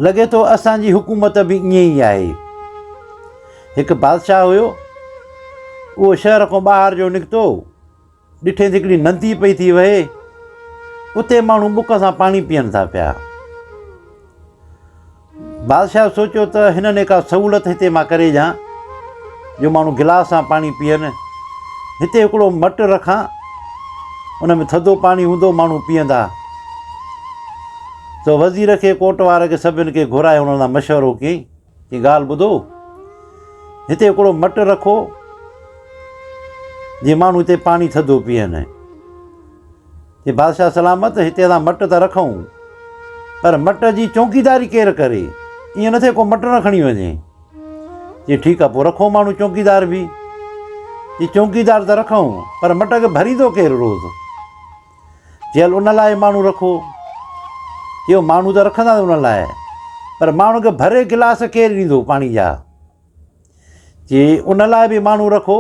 लॻे थो असांजी हुकूमत बि ईअं ई आहे। हिकु बादशाह हुयो, उहो शहर खां ॿाहिरि जो निकितो, ॾिठे त हिकिड़ी नदी पई थी वहे, उते माण्हू बुक सां पाणी पीअनि था पिया। बादशाह सोचियो त हिननि का सहूलियत हिते मां करे ॾियां जो माण्हू गिलास सां पाणी पीअनि। हिते हिकिड़ो मटु रखां, उन में थधो पाणी हूंदो, माण्हू पीअंदा। त वज़ीर खे, कोट वारे खे, सभिनि खे घुराए हुन सां मशवरो कयईं कि ॻाल्हि ॿुधो, हिते हिकिड़ो मटु रखो जीअं माण्हू हिते पाणी थधो पीअनि। कि बादशाह सलामत, हिते असां मटु त रखूं, पर मट जी चौकीदारी केरु करे? ईअं न थिए को मटु न खणी वञे। चई ठीकु आहे, पोइ रखो माण्हू चौकीदार बि। चई चौकीदार त रखूं, पर मट खे भरींदो केरु रोज़ु? चई हल उन लाइ माण्हू रखो। चयो माण्हू त रखंदा उन लाइ, पर माण्हू खे भरे गिलास केरु ॾींदो पाणी जा? चई उन लाइ बि माण्हू रखो।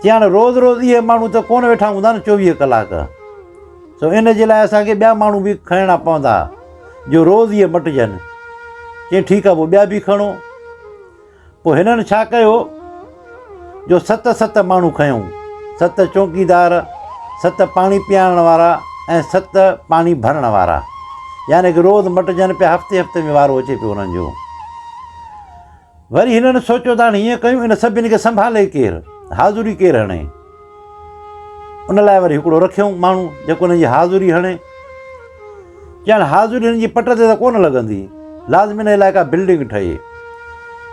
चई हाणे रोज़ु रोज़ु इहे माण्हू त कोन वेठा हूंदा न 24 कलाक, सो इन जे लाइ असांखे ॿिया माण्हू बि खणणा पवंदा जो रोज़ु इहे मटिजनि। चई ठीकु आहे, पोइ ॿिया बि खणो। पोइ हिननि छा कयो जो 7 माण्हू खयूं, 7 चौकीदार, 7 पाणी पीआरण वारा ऐं 7 पाणी भरण वारा, यानी कि रोज़ु मटिजनि पिया, हफ़्ते हफ़्ते में वारो अचे पियो उन्हनि जो। वरी हिननि सोचियो त हाणे हीअं कयूं, इन सभिनी खे संभाले केरु, हाज़ुरी केरु हणे? उन लाइ वरी हिकिड़ो रखियऊं माण्हू जेको हुनजी हाज़ुरी हणे। ॼण हाज़ुरी हिननि जी पट ते त कोन लॻंदी, लाज़मी हिन लाइ का बिल्डिंग ठहे।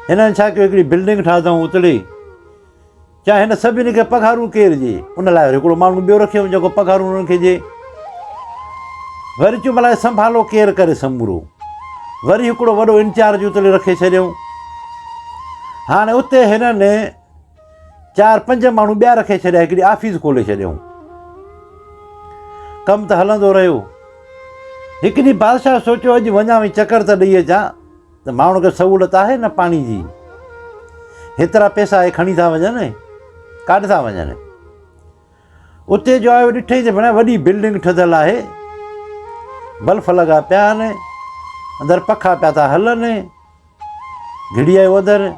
हिननि छा कयो, हिकिड़ी बिल्डिंग ठाहियऊं उतले। चाहे हिन सभिनी खे पघारूं केरु ॾिए? उन लाइ वरी हिकिड़ो माण्हू ॿियो रखियऊं जेको पघारूं हुननि खे ॾिए। वरी चयूं भला संभालो केरु करे समूरो? वरी हिकिड़ो वॾो इंचार्ज उतले रखे छॾियऊं। हाणे उते हिननि 4-5 माण्हू ॿिया रखे छॾिया, हिकिड़ी ऑफिस खोले छॾियऊं। कमु त हलंदो रहियो। हिकु ॾींहुं बादशाह सोचियो अॼु वञा वई चकर त ॾेई अचां, त माण्हू खे सहूलियत आहे न पाणी जी। हेतिरा पैसा हे खणी था वञनि, काॾे था वञनि? उते जो आयो, ॾिठई त भेण वॾी बिल्डिंग ठहियल आहे, बल्ब लॻा पिया आहिनि, अंदरि पखा पिया था हलनि, घिड़ी आयो अंदरि।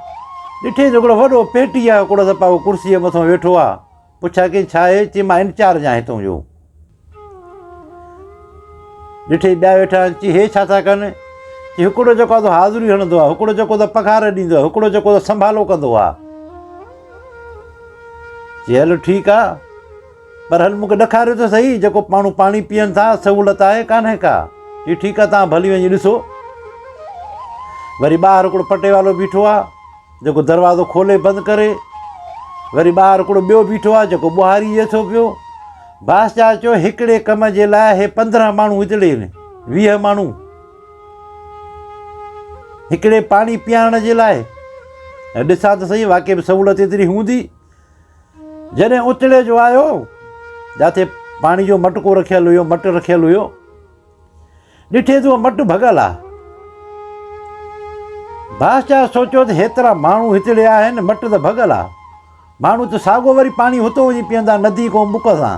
ॾिठई त हिकिड़ो वॾो पेटी आहे, हिकिड़ो दफ़ा उहो कुर्सीअ मथां वेठो आहे। पुछा कई छा आहे? चई मां इंचार्ज आहियां हितां जो। ॾिठई ॿिया वेठा आहिनि। चई हे छा था कनि? चई हिकिड़ो जेको आहे हाज़ुरी हणंदो आहे, हिकिड़ो जेको त पघार ॾींदो आहे, हिकिड़ो जेको त संभालो कंदो आहे। चई हलो ठीकु आहे, पर हल मूंखे ॾेखारियो त सही, जेको माण्हू पाणी पीअनि था सहूलियत आहे कान्हे का? चई ठीकु आहे, तव्हां भली वञी ॾिसो। वरी ॿाहिरि हिकिड़ो पटे वारो बीठो आहे जेको दरवाज़ो खोले बंदि करे। वरी ॿाहिरि हिकिड़ो ॿियो बीठो आहे जेको ॿुहारी ॾिए थो पियो। बादशाह चयो हिकिड़े कम जे लाइ हे 15 माण्हू हिकिड़े आहिनि, 20 माण्हू हिकिड़े पाणी पीआरण जे लाइ। ॾिसां त सही, वाक़ई बि सहूलियत एतिरी हूंदी। जॾहिं उतले जो आयो, जिते पाणी जो मटको रखियलु हुयो, मटु रखियलु हुयो, ॾिठे त उहो मटु भॻल आहे। बादशाह सोचियो त हेतिरा माण्हू हिते आहिनि, मटु त भॻल आहे, माण्हू त साॻियो वरी पाणी हुतो वञी पीअंदा नदी खां बुक सां।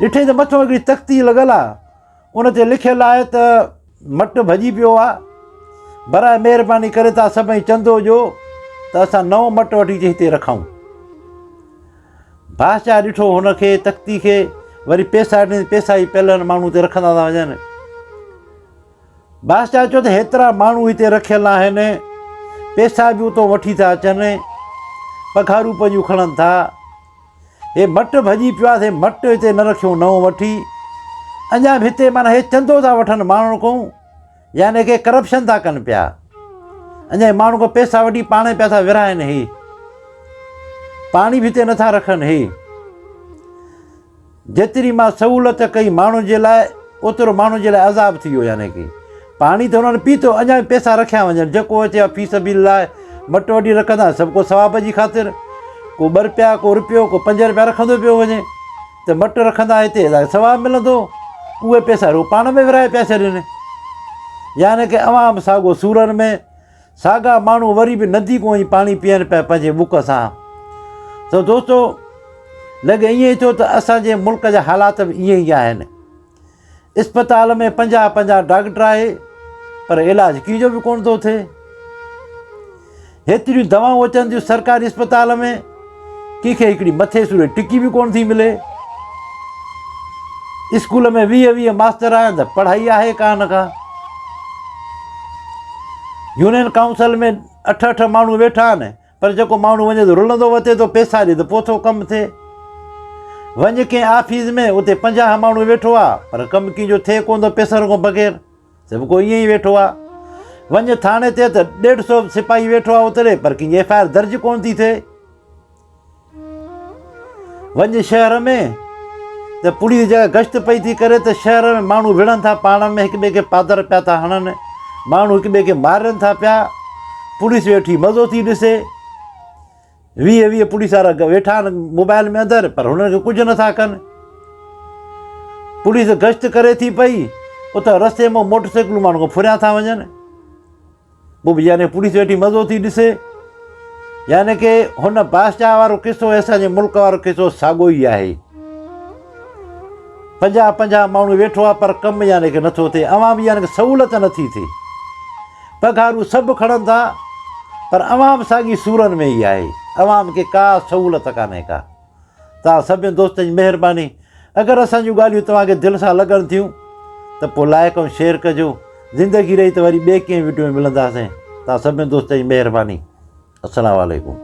ॾिठे त मथां हिकिड़ी तख़्ती लॻल आहे, उन ते लिखियलु आहे त मटु भॼी पियो आहे, बराए महिरबानी करे तव्हां सभई चंदो ॾियो त असां नओं मटु वठी अची हिते रखूं। बादशाह ॾिठो हुनखे, तख़्ती खे, वरी पैसा ॾिनी, पैसा ई पियल माण्हू ते रखंदा था वञनि। बादशाह चयो त हेतिरा माण्हू हिते रखियलु आहिनि, पैसा बि उतां वठी था अचनि, पघारूं पंहिंजूं खणनि था, हे मटु भॼी पियो आहे, हे मटु हिते न रखियो नओं वठी, अञा बि हिते माना हे चंदो था वठनि माण्हुनि खां, यानी कि करप्शन था कनि पिया। अञा माण्हू खां पैसा वठी पाण पिया था विरहाइनि, हे पाणी बि हिते नथा रखनि। हे जेतिरी मां सहूलियत कई माण्हुनि जे लाइ, ओतिरो माण्हुनि जे लाइ अज़ाब थी वियो। यानी कि पाणी त हुननि पीतो, अञा बि पैसा रखिया वञनि। जेको अचे आहे फीस बिल लाइ मटु वठी रखंदा, सभु को सवाब जी ख़ातिर, को 2 रुपया, को रुपयो, को 5 रुपया रखंदो पियो वञे। त मटु रखंदा हिते सवाबु मिलंदो, उहे पैसा पाण में विरहाए पिया छॾनि। यानी कि अवाम साॻियो सूरनि में, साॻा माण्हू वरी बि नदी खां ई पाणी पीअनि पिया पंहिंजे बुक सां। त दोस्तो लॻे ईअं ई थियो त असांजे मुल्क जा हालात बि ईअं ई आहिनि। इस्पताल में 50-50 डॉक्टर आहे पर इलाज कीजो बि कोन थो थिए। हेतिरियूं दवाऊं अचनि थियूं सरकारी इस्पताल में, कंहिंखे हिकिड़ी मथे सूर टिकी बि कोन थी मिले। स्कूल में 20-20 मास्टर आहिनि त पढ़ाई आहे कान का। यूनियन काउंसिल में 8-8 माण्हू वेठा आहिनि पर जेको माण्हू वञे थो रुलंदो वठे थो, पैसा ॾे त पोइ थो कमु थिए। वञ कंहिं ऑफिस में उते 50 माण्हू वेठो आहे पर कमु कंहिंजो थिए कोन थो पैसनि खां बग़ैर, सभु को ईअं ई वेठो आहे। वञ थाणे ते त 150 सिपाही वेठो आहे उतरे पर कंहिंजी FIR दर्ज कोन थी थिए। वञ शहर में त पुलिस जॻह गश्त पई थी करे त शहर में माण्हू विढ़नि था पाण में, हिक ॿिए खे पादर पिया था हणनि, माण्हू हिक ॿिए खे मारनि था पिया। पुलिस वेठी मज़ो थी ॾिसे। 20-20 पुलिस वारा वेठा आहिनि मोबाइल में अंदरि पर हुननि खे कुझु नथा कनि। पुलिस गश्त करे थी पई, उतां रस्ते मां मोटरसाइकिलूं माण्हू खां फुरिया था वञनि, पोइ बि यानी पुलिस वेठी मज़ो थी ॾिसे। यानी कि हुन बादशाह वारो किसो असांजे मुल्क वारो किसो साॻियो ई आहे। 50-50 माण्हू वेठो आहे पर कमु यानी कि नथो थिए। अवाम यानी कि सहूलियत नथी थिए। पघारूं सभु खणनि था पर अवाम साॻी सूरनि में ई आहे। अवाम खे का सहूलियत कान्हे का। तव्हां सभिनी दोस्तनि जी महिरबानी, अगरि असांजूं ॻाल्हियूं तव्हांखे दिलि सां लॻनि थियूं त पोइ लाइक ऐं शेयर कजो। ज़िंदगी रही त वरी ॿिए कंहिं वीडियो में मिलंदासीं। तव्हां सभिनी दोस्तनि जी महिरबानी। अस्सलामु अलैकुम।